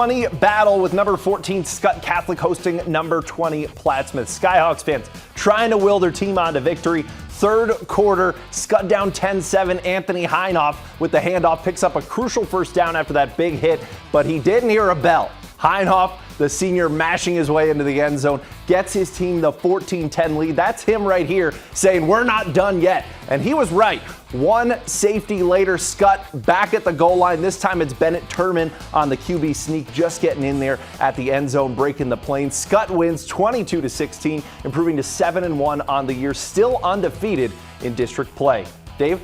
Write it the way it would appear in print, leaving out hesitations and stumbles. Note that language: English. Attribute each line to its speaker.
Speaker 1: 20 battle with number 14 Skutt Catholic hosting number 20 Plattsmouth. Skyhawks fans trying to will their team on to victory. Third quarter, Skutt down 10-7. Anthony Heinoff with the handoff picks up a crucial first down after that big hit, but he didn't hear a bell. Heinoff, the senior, mashing his way into the end zone, gets his team the 14-10 lead. That's him right here saying we're not done yet. And he was right. One safety later, Skutt back at the goal line. This time it's Bennett Turman on the QB sneak, just getting in there at the end zone, breaking the plane. Skutt wins 22-16, improving to 7-1 on the year, still undefeated in district play. Dave?